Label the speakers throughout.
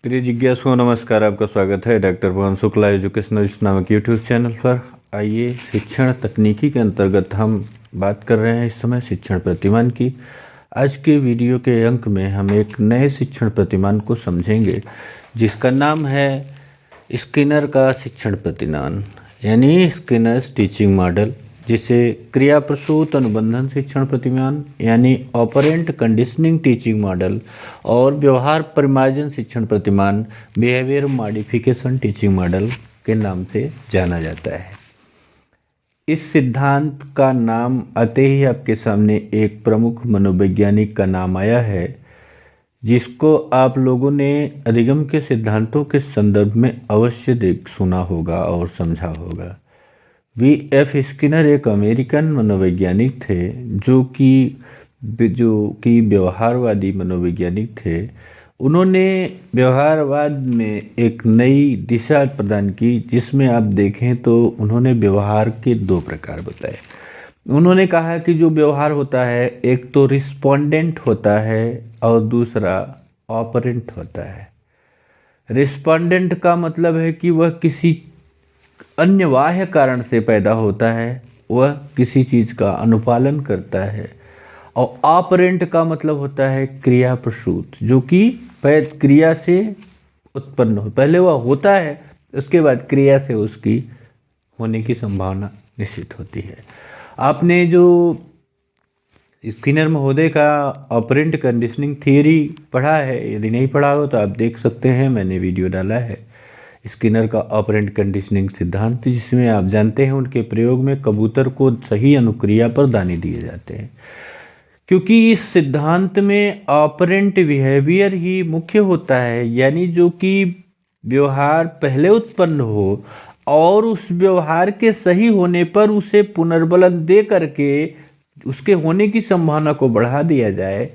Speaker 1: प्रिय जिज्ञासुओं, नमस्कार। आपका स्वागत है डॉक्टर पवन शुक्ला एजुकेशनलिस्ट नामक यूट्यूब चैनल पर। आइए, शिक्षण तकनीकी के अंतर्गत हम बात कर रहे हैं इस समय शिक्षण प्रतिमान की। आज के वीडियो के अंक में हम एक नए शिक्षण प्रतिमान को समझेंगे जिसका नाम है स्किनर का शिक्षण प्रतिमान, यानी स्किनर्स टीचिंग मॉडल, जिसे क्रिया प्रसूत अनुबंधन शिक्षण प्रतिमान यानी ऑपरेंट कंडीशनिंग टीचिंग मॉडल और व्यवहार परिमार्जन शिक्षण प्रतिमान बिहेवियर मॉडिफिकेशन टीचिंग मॉडल के नाम से जाना जाता है। इस सिद्धांत का नाम आते ही आपके सामने एक प्रमुख मनोवैज्ञानिक का नाम आया है, जिसको आप लोगों ने अधिगम के सिद्धांतों के संदर्भ में अवश्य सुना होगा और समझा होगा। V.F. स्किनर एक अमेरिकन मनोवैज्ञानिक थे जो कि व्यवहारवादी मनोवैज्ञानिक थे। उन्होंने व्यवहारवाद में एक नई दिशा प्रदान की, जिसमें आप देखें तो उन्होंने व्यवहार के दो प्रकार बताए। उन्होंने कहा कि जो व्यवहार होता है, एक तो रिस्पोंडेंट होता है और दूसरा ऑपरेंट होता है। रिस्पोंडेंट का मतलब है कि वह किसी अन्य बाह्य कारण से पैदा होता है, वह किसी चीज़ का अनुपालन करता है। और ऑपरेंट का मतलब होता है क्रिया प्रसूत, जो कि क्रिया से उत्पन्न हो। पहले वह होता है, उसके बाद क्रिया से उसकी होने की संभावना निश्चित होती है। आपने जो स्किनर महोदय का ऑपरेंट कंडीशनिंग थियरी पढ़ा है, यदि नहीं पढ़ा हो तो आप देख सकते हैं, मैंने वीडियो डाला है स्किनर का ऑपरेंट कंडीशनिंग सिद्धांत, जिसमें आप जानते हैं उनके प्रयोग में कबूतर को सही अनुक्रिया पर दाने दिए जाते हैं, क्योंकि इस सिद्धांत में ऑपरेंट बिहेवियर ही मुख्य होता है, यानी जो कि व्यवहार पहले उत्पन्न हो और उस व्यवहार के सही होने पर उसे पुनर्बलन दे करके उसके होने की संभावना को बढ़ा दिया जाए।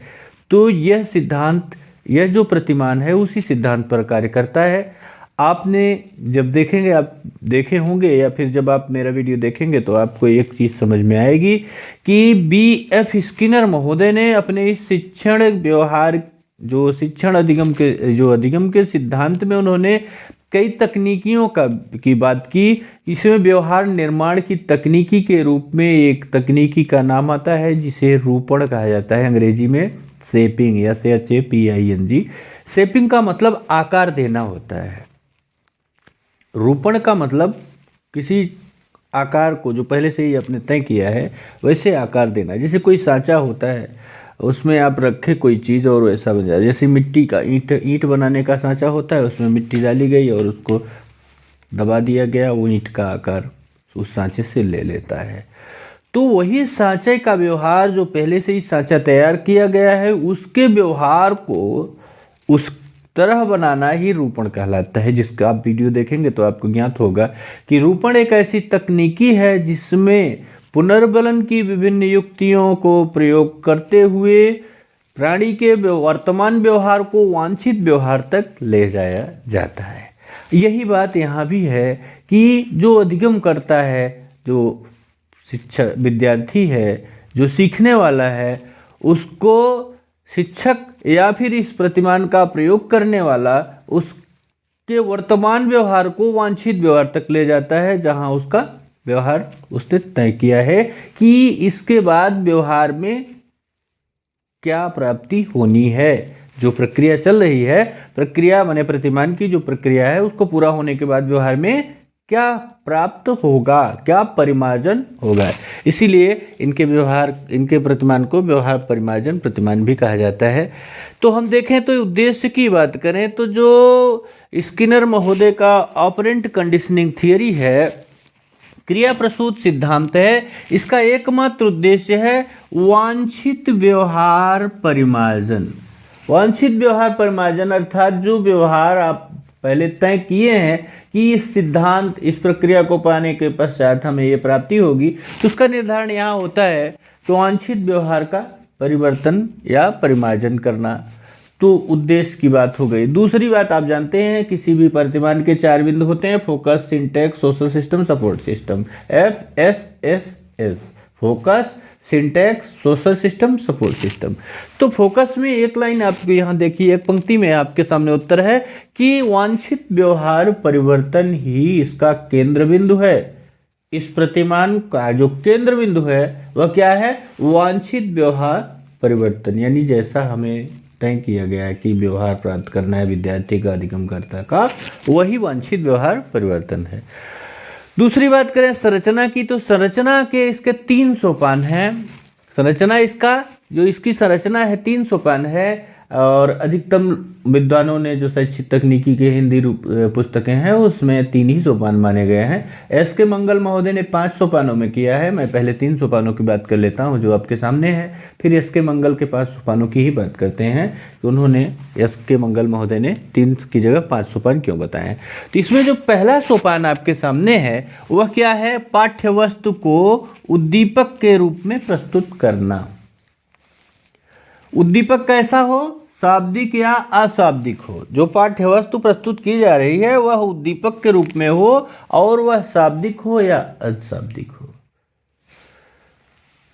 Speaker 1: तो यह सिद्धांत, यह जो प्रतिमान है, उसी सिद्धांत पर कार्य करता है। आपने जब देखेंगे, आप देखे होंगे या फिर जब आप मेरा वीडियो देखेंगे तो आपको एक चीज़ समझ में आएगी कि B.F. स्किनर महोदय ने अपने इस शिक्षण व्यवहार जो शिक्षण अधिगम के सिद्धांत में उन्होंने कई तकनीकियों की बात की। इसमें व्यवहार निर्माण की तकनीकी के रूप में एक तकनीकी का नाम आता है जिसे रूपण कहा जाता है, अंग्रेजी में शेपिंग या SHAPING। शेपिंग का मतलब आकार देना होता है। रूपण का मतलब किसी आकार को जो पहले से ही आपने तय किया है वैसे आकार देना। जैसे कोई सांचा होता है, उसमें आप रखे कोई चीज़ और वैसा बन जाए। जैसे मिट्टी का ईंट बनाने का सांचा होता है, उसमें मिट्टी डाली गई और उसको दबा दिया गया, वो ईंट का आकार उस सांचे से ले लेता है। तो वही सांचे का व्यवहार जो पहले से ही सांचा तैयार किया गया है, उसके व्यवहार को उस तरह बनाना ही रूपण कहलाता है। जिसका आप वीडियो देखेंगे तो आपको ज्ञात होगा कि रूपण एक ऐसी तकनीकी है जिसमें पुनर्बलन की विभिन्न युक्तियों को प्रयोग करते हुए प्राणी के वर्तमान व्यवहार को वांछित व्यवहार तक ले जाया जाता है। यही बात यहाँ भी है कि जो अधिगम करता है, जो शिक्षक विद्यार्थी है, जो सीखने वाला है, उसको शिक्षक या फिर इस प्रतिमान का प्रयोग करने वाला उसके वर्तमान व्यवहार को वांछित व्यवहार तक ले जाता है, जहां उसका व्यवहार उसने तय किया है कि इसके बाद व्यवहार में क्या प्राप्ति होनी है। जो प्रक्रिया चल रही है, प्रक्रिया माने प्रतिमान की जो प्रक्रिया है, उसको पूरा होने के बाद व्यवहार में क्या प्राप्त होगा, क्या परिमार्जन होगा। इसीलिए इनके प्रतिमान को व्यवहार परिमार्जन प्रतिमान भी कहा जाता है। तो हम देखें तो उद्देश्य की बात करें तो जो स्किनर महोदय का ऑपरेंट कंडीशनिंग थियरी है, क्रिया प्रसूत सिद्धांत है, इसका एकमात्र उद्देश्य है वांछित व्यवहार परिमार्जन। वांछित व्यवहार परिमार्जन अर्थात जो व्यवहार आप पहले तय किए हैं कि इस सिद्धांत, इस प्रक्रिया को पाने के पश्चात हमें ये प्राप्ति होगी, तो उसका निर्धारण यहाँ होता है। तो वांछित व्यवहार का परिवर्तन या परिमार्जन करना, तो उद्देश्य की बात हो गई। दूसरी बात, आप जानते हैं किसी भी प्रतिमान के 4 बिंदु होते हैं: focus, syntax, social system, support system. FSSS focus, syntax, social system, support system. तो फोकस में एक लाइन आपको यहाँ देखिए, एक पंक्ति में आपके सामने उत्तर है कि वांछित व्यवहार परिवर्तन ही इसका केंद्र बिंदु है। इस प्रतिमान का जो केंद्र बिंदु है वह क्या है? वांछित व्यवहार परिवर्तन, यानी जैसा हमें तय किया गया है कि व्यवहार प्राप्त करना है विद्यार्थी का, अधिगमकर्ता का, वही वांछित व्यवहार परिवर्तन है। दूसरी बात करें संरचना की, तो संरचना के इसके 3 सोपान हैं। संरचना इसका जो इसकी संरचना है 3 सोपान है, और अधिकतम विद्वानों ने जो शैक्षिक तकनीकी के हिंदी रूप पुस्तकें हैं उसमें 3 ही सोपान माने गए हैं। एस के मंगल महोदय ने 5 सोपानों में किया है। मैं पहले 3 सोपानों की बात कर लेता हूं जो आपके सामने है, फिर एस के मंगल के 5 सोपानों की ही बात करते हैं कि उन्होंने, एस के मंगल महोदय ने 3 की जगह 5 सोपान क्यों बताए हैं। तो इसमें जो पहला सोपान आपके सामने है वह क्या है? पाठ्य वस्तु को उद्दीपक के रूप में प्रस्तुत करना। उद्दीपक कैसा हो? शाब्दिक या अशाब्दिक हो। जो पाठ्य वस्तु प्रस्तुत की जा रही है वह उद्दीपक के रूप में हो, और वह शाब्दिक हो या अशाब्दिक हो।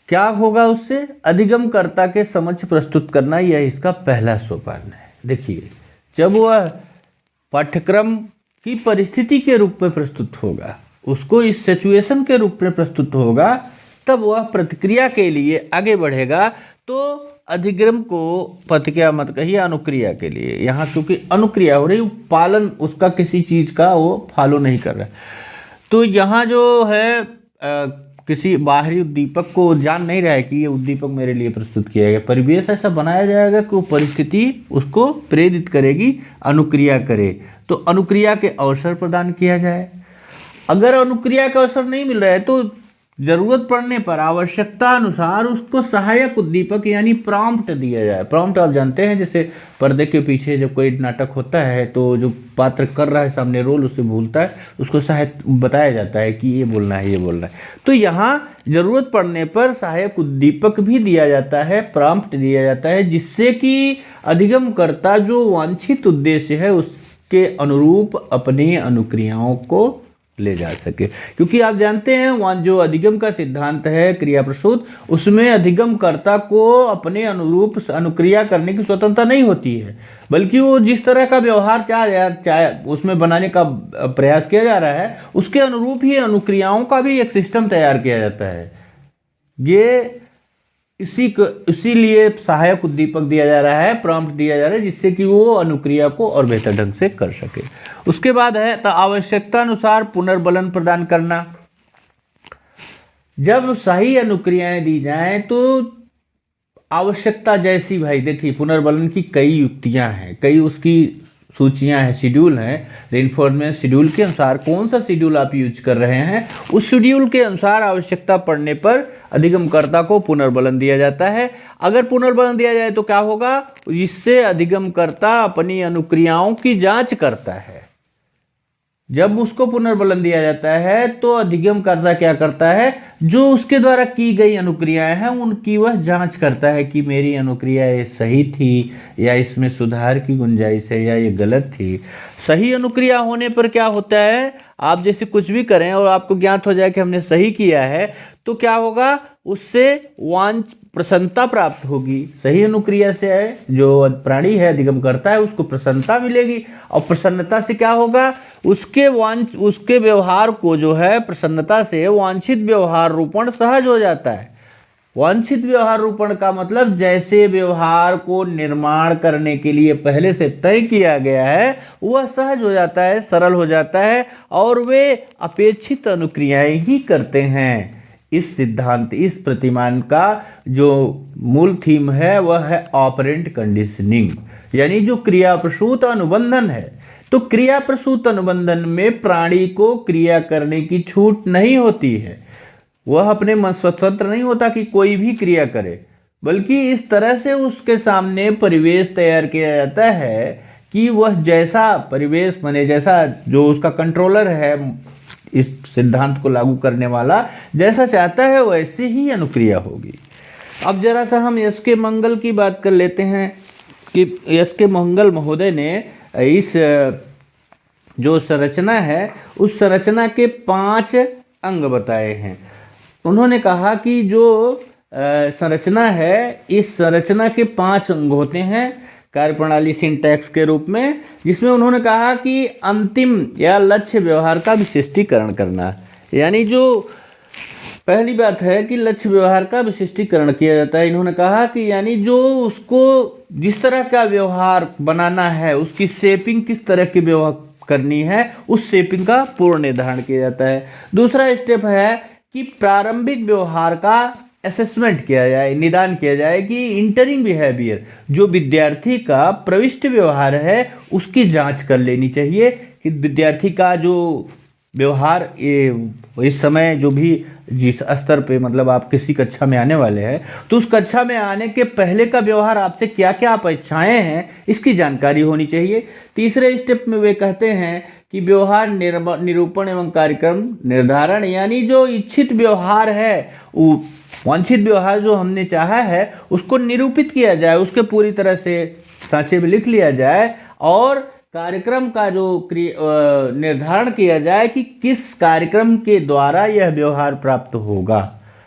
Speaker 1: क्या होगा उससे? अधिगमकर्ता के समक्ष प्रस्तुत करना, यह इसका पहला सोपान है। देखिए, जब वह पाठ्यक्रम की परिस्थिति के रूप में प्रस्तुत होगा, उसको इस सिचुएशन के रूप में प्रस्तुत होगा, तब वह प्रतिक्रिया के लिए आगे बढ़ेगा। तो अधिगम को प्रतिक्रिया मत कहिए, अनुक्रिया के लिए। यहाँ क्योंकि अनुक्रिया हो रही, पालन उसका किसी चीज का वो फॉलो नहीं कर रहा है, तो यहाँ जो है किसी बाहरी उद्दीपक को जान नहीं रहा है कि ये उद्दीपक मेरे लिए प्रस्तुत किया गया। परिवेश ऐसा बनाया जाएगा कि वो परिस्थिति उसको प्रेरित करेगी, अनुक्रिया करे। तो अनुक्रिया के अवसर प्रदान किया जाए। अगर अनुक्रिया का अवसर नहीं मिल रहा है तो जरूरत पड़ने पर आवश्यकता अनुसार उसको सहायक उद्दीपक यानी प्रॉम्प्ट दिया जाए। प्रॉम्प्ट आप जानते हैं, जैसे पर्दे के पीछे जब कोई नाटक होता है तो जो पात्र कर रहा है सामने रोल, उसे भूलता है, उसको सहायक बताया जाता है कि ये बोलना है, ये बोलना है। तो यहाँ जरूरत पड़ने पर सहायक उद्दीपक भी दिया जाता है, प्रॉम्प्ट दिया जाता है, जिससे कि अधिगमकर्ता जो वांछित उद्देश्य है उसके अनुरूप अपनी अनुक्रियाओं को ले जा सके। क्योंकि आप जानते हैं वहाँ जो अधिगम का सिद्धांत है क्रिया प्रसूत, उसमें अधिगमकर्ता को अपने अनुरूप अनुक्रिया करने की स्वतंत्रता नहीं होती है, बल्कि वो जिस तरह का व्यवहार चाहे उसमें बनाने का प्रयास किया जा रहा है उसके अनुरूप ही अनुक्रियाओं का भी एक सिस्टम तैयार किया जाता है। ये इसीलिए सहायक उद्दीपक दिया जा रहा है, प्रॉम्प्ट दिया जा रहा है, जिससे कि वो अनुक्रिया को और बेहतर ढंग से कर सके। उसके बाद है तो आवश्यकता अनुसार पुनर्बलन प्रदान करना। जब सही अनुक्रियाएं दी जाएं तो आवश्यकता जैसी, भाई देखिए पुनर्बलन की कई युक्तियां हैं, कई उसकी सूचियां हैं, शेड्यूल हैं। रेनफोर्समेंट शेड्यूल के अनुसार कौन सा शेड्यूल आप यूज कर रहे हैं, उस शेड्यूल के अनुसार आवश्यकता पड़ने पर अधिगमकर्ता को पुनर्बलन दिया जाता है। अगर पुनर्बलन दिया जाए तो क्या होगा? इससे अधिगमकर्ता अपनी अनुक्रियाओं की जांच करता है। जब उसको पुनर्बलन दिया जाता है तो अधिगमकर्ता क्या करता है? जो उसके द्वारा की गई अनुक्रियाएं हैं उनकी वह जांच करता है कि मेरी अनुक्रिया ये सही थी या इसमें सुधार की गुंजाइश है या ये गलत थी। सही अनुक्रिया होने पर क्या होता है? आप जैसे कुछ भी करें और आपको ज्ञात हो जाए कि हमने सही किया है तो क्या होगा? उससे प्रसन्नता प्राप्त होगी। सही अनुक्रिया से है जो प्राणी है अधिगमकर्ता है उसको प्रसन्नता मिलेगी, और प्रसन्नता से क्या होगा? उसके व्यवहार को जो है प्रसन्नता से वांछित व्यवहार रूपण सहज हो जाता है। वांछित व्यवहार रूपण का मतलब जैसे व्यवहार को निर्माण करने के लिए पहले से तय किया गया है वह सहज हो जाता है, सरल हो जाता है, और वे अपेक्षित अनुक्रियाएं ही करते हैं। इस सिद्धांत, इस प्रतिमान का जो मूल थीम है वह है ऑपरेंट कंडीशनिंग, यानी जो क्रिया प्रसूत अनुबंधन है। तो क्रिया प्रसूत अनुबंधन में प्राणी को क्रिया करने की छूट नहीं होती है, वह अपने मन स्वतंत्र नहीं होता कि कोई भी क्रिया करे, बल्कि इस तरह से उसके सामने परिवेश तैयार किया जाता है कि वह जैसा परिवेश माने जैसा जो उसका कंट्रोलर है, इस सिद्धांत को लागू करने वाला जैसा चाहता है वैसे ही अनुक्रिया होगी। अब जरा सा हम एस के मंगल की बात कर लेते हैं कि एस के मंगल महोदय ने इस जो संरचना है उस संरचना के 5 अंग बताए हैं। उन्होंने कहा कि जो संरचना है, इस संरचना के 5 अंग होते हैं कार्यप्रणाली सिंटैक्स के रूप में, जिसमें उन्होंने कहा कि अंतिम या लक्ष्य व्यवहार का विशिष्टीकरण करना। यानी जो पहली बात है कि लक्ष्य व्यवहार का विशिष्टीकरण किया जाता है। इन्होंने कहा कि यानी जो उसको जिस तरह का व्यवहार बनाना है, उसकी शेपिंग किस तरह की व्यवहार करनी है, उस शेपिंग का पूर्ण निर्धारण किया जाता है। दूसरा स्टेप है कि प्रारंभिक व्यवहार का असेसमेंट किया जाए, निदान किया जाए कि इंटरिंग बिहेवियर, जो विद्यार्थी का प्रविष्ट व्यवहार है, उसकी जांच कर लेनी चाहिए कि विद्यार्थी का जो व्यवहार इस समय जो भी जिस स्तर पे, मतलब आप किसी कक्षा में आने वाले हैं तो उस कक्षा में आने के पहले का व्यवहार आपसे क्या क्या अपेक्षाएं हैं, इसकी जानकारी होनी चाहिए। तीसरे स्टेप में वे कहते हैं कि व्यवहार निरूपण एवं कार्यक्रम निर्धारण, यानी जो इच्छित व्यवहार है, वांछित व्यवहार जो हमने चाहा है, उसको निरूपित किया जाए, उसके पूरी तरह से सांचे में लिख लिया जाए और कार्यक्रम का जो निर्धारण किया जाए कि किस कार्यक्रम के द्वारा यह व्यवहार प्राप्त होगा।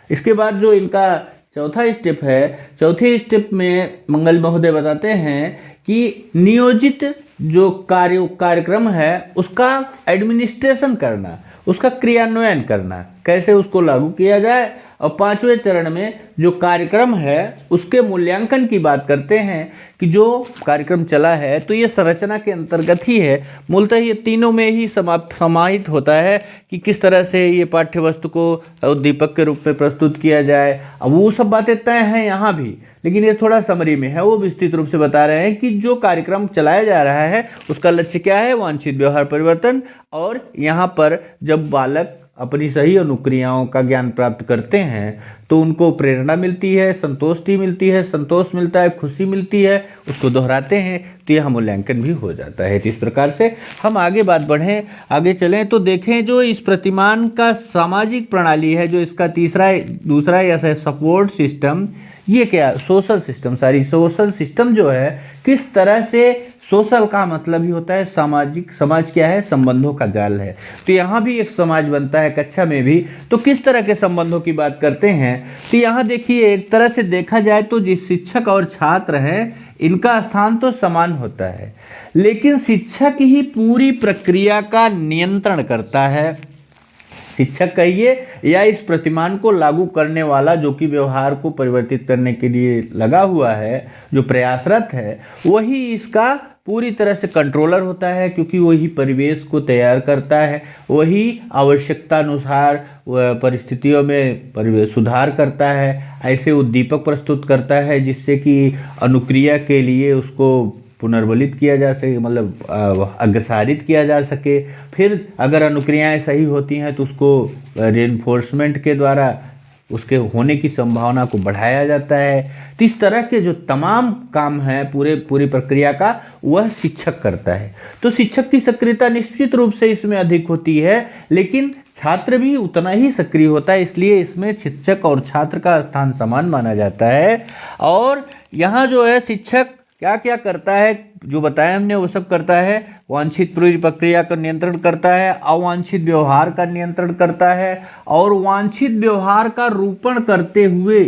Speaker 1: इसके बाद जो इनका चौथा स्टेप है, चौथे स्टेप में मंगल महोदय बताते हैं कि नियोजित जो कार्यक्रम है उसका एडमिनिस्ट्रेशन करना, उसका क्रियान्वयन करना, कैसे उसको लागू किया जाए। और 5वें चरण में जो कार्यक्रम है उसके मूल्यांकन की बात करते हैं कि जो कार्यक्रम चला है तो ये संरचना के अंतर्गत ही है। मूलतः ये तीनों में ही समाहित होता है कि किस तरह से ये पाठ्य वस्तु को उद्दीपक के रूप में प्रस्तुत किया जाए। अब वो सब बातें तय हैं यहाँ भी, लेकिन ये थोड़ा समरी में है। वो विस्तृत रूप से बता रहे हैं कि जो कार्यक्रम चलाया जा रहा है उसका लक्ष्य क्या है, वांछित व्यवहार परिवर्तन। और यहाँ पर जब बालक अपनी सही अनुक्रियाओं का ज्ञान प्राप्त करते हैं तो उनको प्रेरणा मिलती है, संतुष्टि मिलती है, संतोष मिलता है, खुशी मिलती है, उसको दोहराते हैं तो यह मूल्यांकन भी हो जाता है। तो इस प्रकार से हम आगे बात बढ़ें, आगे चलें तो देखें जो इस प्रतिमान का सामाजिक प्रणाली है, जो इसका दूसरा यह है सपोर्ट सिस्टम। ये क्या, सोशल सिस्टम, सोशल सिस्टम जो है किस तरह से, सोशल का मतलब ही होता है सामाजिक, समाज क्या है, संबंधों का जाल है। तो यहाँ भी एक समाज बनता है कक्षा में भी। तो किस तरह के संबंधों की बात करते हैं तो यहाँ देखिए, एक तरह से देखा जाए तो जिस शिक्षक और छात्र हैं इनका स्थान तो समान होता है, लेकिन शिक्षक ही पूरी प्रक्रिया का नियंत्रण करता है। शिक्षक कहिए या इस प्रतिमान को लागू करने वाला जो कि व्यवहार को परिवर्तित करने के लिए लगा हुआ है, जो प्रयासरत है, वही इसका पूरी तरह से कंट्रोलर होता है, क्योंकि वही परिवेश को तैयार करता है, वही आवश्यकता अनुसार परिस्थितियों में सुधार करता है, ऐसे उद्दीपक प्रस्तुत करता है जिससे कि अनुक्रिया के लिए उसको पुनर्बलित किया जा सके, मतलब अग्रसारित किया जा सके। फिर अगर अनुक्रियाएं सही होती हैं तो उसको रेनफोर्समेंट के द्वारा उसके होने की संभावना को बढ़ाया जाता है। तो इस तरह के जो तमाम काम हैं पूरी प्रक्रिया का, वह शिक्षक करता है। तो शिक्षक की सक्रियता निश्चित रूप से इसमें अधिक होती है, लेकिन छात्र भी उतना ही सक्रिय होता है, इसलिए इसमें शिक्षक और छात्र का स्थान समान माना जाता है। और यहाँ जो है शिक्षक क्या क्या करता है, जो बताया हमने वो सब करता है। वांछित पूरी प्रक्रिया का नियंत्रण करता है, अवांछित व्यवहार का नियंत्रण करता है, और वांछित व्यवहार का रूपण करते हुए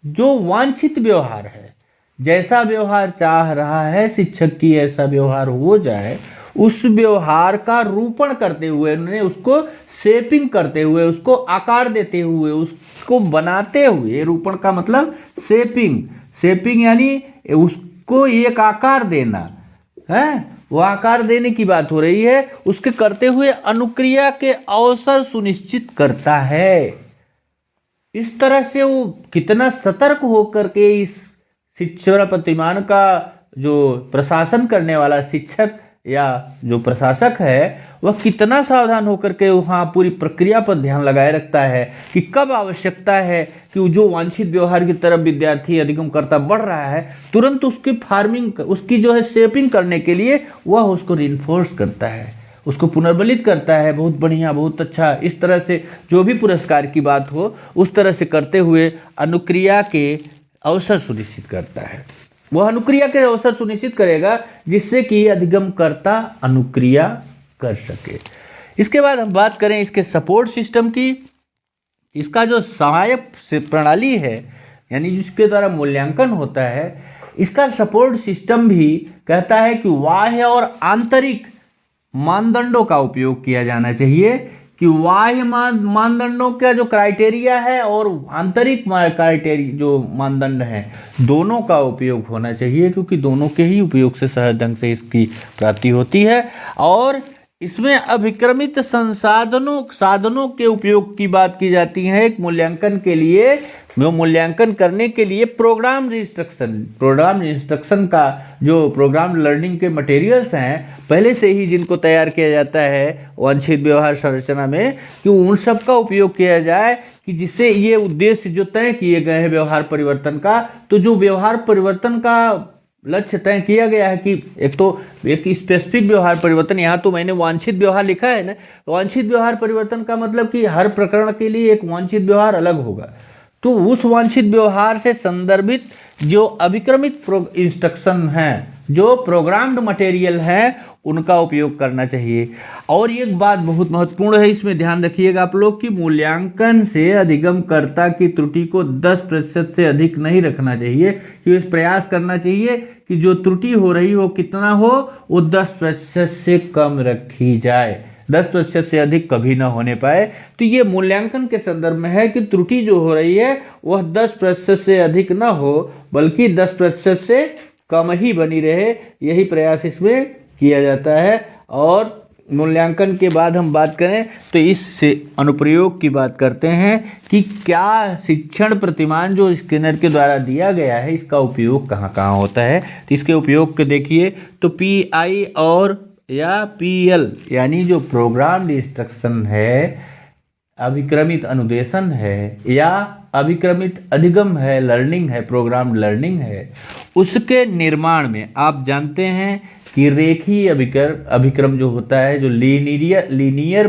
Speaker 1: जो वांछित व्यवहार है, जैसा व्यवहार चाह रहा है शिक्षक की ऐसा व्यवहार हो जाए, उस व्यवहार का रूपण करते हुए, उन्होंने उसको शेपिंग करते हुए, उसको आकार देते हुए, उसको बनाते हुए, रूपण का मतलब शेपिंग यानी को एक आकार देना है, वो आकार देने की बात हो रही है। उसके करते हुए अनुक्रिया के अवसर सुनिश्चित करता है। इस तरह से वो कितना सतर्क होकर के इस शिक्षण प्रतिमान का जो प्रशासन करने वाला शिक्षक या जो प्रशासक है, वह कितना सावधान होकर के वहाँ पूरी प्रक्रिया पर ध्यान लगाए रखता है कि कब आवश्यकता है कि जो वांछित व्यवहार की तरफ विद्यार्थी अधिगम करता बढ़ रहा है, तुरंत उसकी फार्मिंग, उसकी जो है शेपिंग करने के लिए वह उसको रिइंफोर्स करता है, उसको पुनर्बलित करता है। बहुत बढ़िया, बहुत अच्छा। इस तरह से जो भी पुरस्कार की बात हो उस तरह से करते हुए अनुक्रिया के अवसर सुनिश्चित करता है। वह अनुक्रिया के अवसर सुनिश्चित करेगा जिससे कि अधिगमकर्ता अनुक्रिया कर सके। इसके बाद हम बात करें इसके सपोर्ट सिस्टम की। इसका जो सहायक प्रणाली है, यानी जिसके द्वारा मूल्यांकन होता है, इसका सपोर्ट सिस्टम भी कहता है कि बाह्य और आंतरिक मानदंडों का उपयोग किया जाना चाहिए, कि बाह्य मानदंडों का जो क्राइटेरिया है और आंतरिक क्राइटेरिया जो मानदंड हैं, दोनों का उपयोग होना चाहिए, क्योंकि दोनों के ही उपयोग से सहज ढंग से इसकी प्राप्ति होती है। और इसमें अभिक्रमित साधनों के उपयोग की बात की जाती है। एक मूल्यांकन के लिए, मूल्यांकन करने के लिए प्रोग्राम इंस्ट्रक्शन का जो प्रोग्राम लर्निंग के मटेरियल्स हैं पहले से ही जिनको तैयार किया जाता है वांछित व्यवहार संरचना में, कि उन सब का उपयोग किया जाए, कि जिससे ये उद्देश्य जो तय किए गए हैं व्यवहार परिवर्तन का, तो जो व्यवहार परिवर्तन का लक्ष्य तय किया गया है कि एक स्पेसिफिक व्यवहार परिवर्तन, यहाँ तो मैंने वांछित व्यवहार लिखा है ना, वांछित व्यवहार परिवर्तन का मतलब कि हर प्रकरण के लिए एक वांछित व्यवहार अलग होगा, तो उस वांछित व्यवहार से संदर्भित जो अभिक्रमित इंस्ट्रक्शन हैं, जो प्रोग्राम्ड मटेरियल हैं, उनका उपयोग करना चाहिए। और एक बात बहुत महत्वपूर्ण है, इसमें ध्यान रखिएगा आप लोग, कि मूल्यांकन से अधिगमकर्ता की त्रुटि को 10% से अधिक नहीं रखना चाहिए, कि इस प्रयास करना चाहिए कि जो त्रुटि हो रही हो कितना हो, वो 10% से कम रखी जाए, 10% से अधिक कभी ना होने पाए। तो ये मूल्यांकन के संदर्भ में है कि त्रुटि जो हो रही है वह 10% से अधिक ना हो, बल्कि 10% से कम ही बनी रहे, यही प्रयास इसमें किया जाता है। और मूल्यांकन के बाद हम बात करें तो इस अनुप्रयोग की बात करते हैं कि क्या शिक्षण प्रतिमान जो स्किनर के द्वारा दिया गया है, इसका उपयोग कहाँ कहाँ होता है। तो इसके उपयोग को देखिए, तो PI और या PL यानी जो प्रोग्राम्ड इंस्ट्रक्शन है, अभिक्रमित अनुदेशन है या अभिक्रमित अधिगम है, लर्निंग है, प्रोग्राम्ड लर्निंग है, उसके निर्माण में आप जानते हैं कि रेखीय अभिक्रम जो होता है, जो लीनियर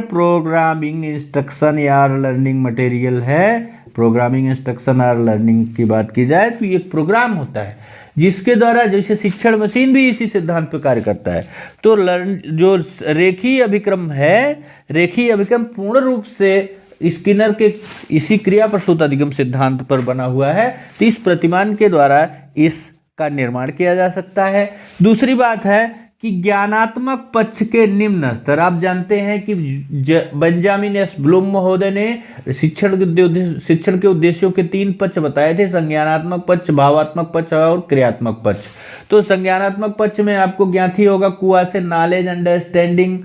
Speaker 1: प्रोग्रामिंग इंस्ट्रक्शन या लर्निंग मटेरियल है, प्रोग्रामिंग इंस्ट्रक्शन और लर्निंग की बात की जाए तो ये एक प्रोग्राम होता है जिसके द्वारा, जैसे शिक्षण मशीन भी इसी सिद्धांत पर कार्य करता है, तो जो रेखीय अभिक्रम है, रेखीय अभिक्रम पूर्ण रूप से स्किनर के इसी क्रिया प्रसूत अधिगम सिद्धांत पर बना हुआ है। तो इस प्रतिमान के द्वारा इसका निर्माण किया जा सकता है। दूसरी बात है कि ज्ञानात्मक पक्ष के निम्न स्तर, आप जानते हैं कि बेंजामिन एस ब्लूम महोदय ने शिक्षण के उद्देश्यों के 3 पक्ष बताए थे, संज्ञानात्मक पक्ष, भावात्मक पक्ष और क्रियात्मक पक्ष। तो संज्ञानात्मक पक्ष में आपको ज्ञात ही होगा, कुआ से knowledge, understanding,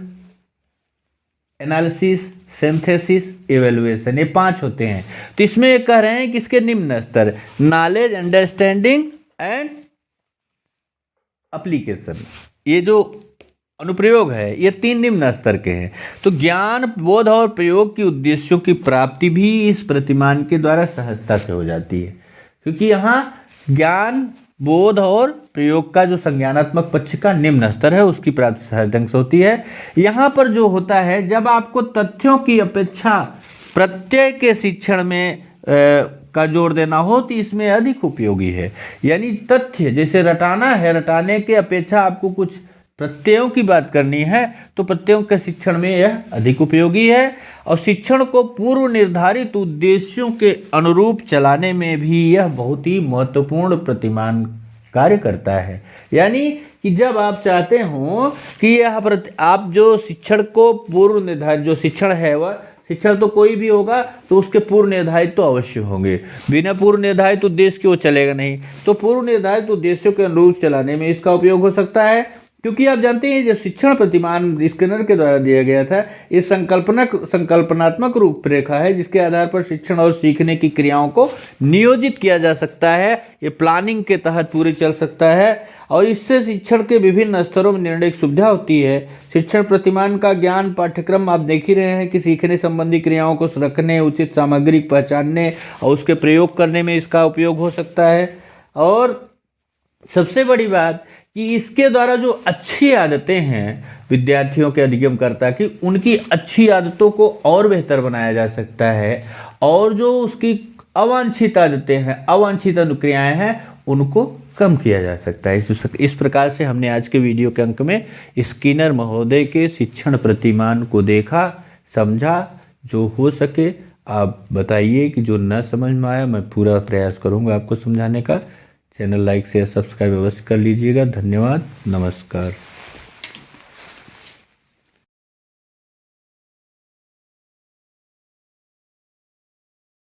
Speaker 1: analysis, synthesis, evaluation, ये 5 होते हैं। तो इसमें ये कह रहे हैं कि इसके निम्न स्तर नॉलेज, अंडरस्टैंडिंग एंड एप्लीकेशन, ये जो अनुप्रयोग है ये 3 निम्न स्तर के हैं। तो ज्ञान, बोध और प्रयोग के उद्देश्यों की प्राप्ति भी इस प्रतिमान के द्वारा सहजता से हो जाती है, क्योंकि यहाँ ज्ञान, बोध और प्रयोग का जो संज्ञानात्मक पक्ष का निम्न स्तर है उसकी प्राप्ति सहज ढंग से होती है। यहाँ पर जो होता है, जब आपको तथ्यों की अपेक्षा प्रत्यय के शिक्षण में का जोर देना हो तो इसमें अधिक उपयोगी है। यानी तथ्य जैसे रटाना है, रटाने के अपेक्षा आपको कुछ प्रत्ययों की बात करनी है तो प्रत्ययों के शिक्षण में यह अधिक उपयोगी है। और शिक्षण को पूर्व निर्धारित उद्देश्यों के अनुरूप चलाने में भी यह बहुत ही महत्वपूर्ण प्रतिमान कार्य करता है। यानी कि जब आप चाहते हो कि यह आप जो शिक्षण को पूर्व निर्धारित, जो शिक्षण है वह शिक्षण तो कोई भी होगा तो उसके पूर्व निर्धारित तो अवश्य होंगे, बिना पूर्व निर्धारित उद्देश्य के वो चलेगा नहीं। तो पूर्व निर्धारित उद्देश्यों के अनुरूप चलाने में इसका उपयोग हो सकता है, क्योंकि आप जानते हैं जब शिक्षण प्रतिमान स्किनर के द्वारा दिया गया था, ये संकल्पनात्मक रूपरेखा है जिसके आधार पर शिक्षण और सीखने की क्रियाओं को नियोजित किया जा सकता है। ये प्लानिंग के तहत पूरी चल सकता है और इससे शिक्षण के विभिन्न स्तरों में निर्णय की सुविधा होती है। शिक्षण प्रतिमान का ज्ञान पाठ्यक्रम आप देख ही रहे हैं कि सीखने संबंधी क्रियाओं को रखने, उचित सामग्री पहचानने और उसके प्रयोग करने में इसका उपयोग हो सकता है। और सबसे बड़ी बात कि इसके द्वारा जो अच्छी आदतें हैं विद्यार्थियों के अधिगमकर्ता की, उनकी अच्छी आदतों को और बेहतर बनाया जा सकता है और जो उसकी अवांछित आदतें हैं, अवांछित अनुक्रियाएं हैं, उनको कम किया जा सकता है। इस प्रकार से हमने आज के वीडियो के अंक में स्किनर महोदय के शिक्षण प्रतिमान को देखा समझा। जो हो सके आप बताइए, कि जो न समझ में आया मैं पूरा प्रयास करूँगा आपको समझाने का। चैनल लाइक शेयर सब्सक्राइब अवश्य कर लीजिएगा। धन्यवाद, नमस्कार।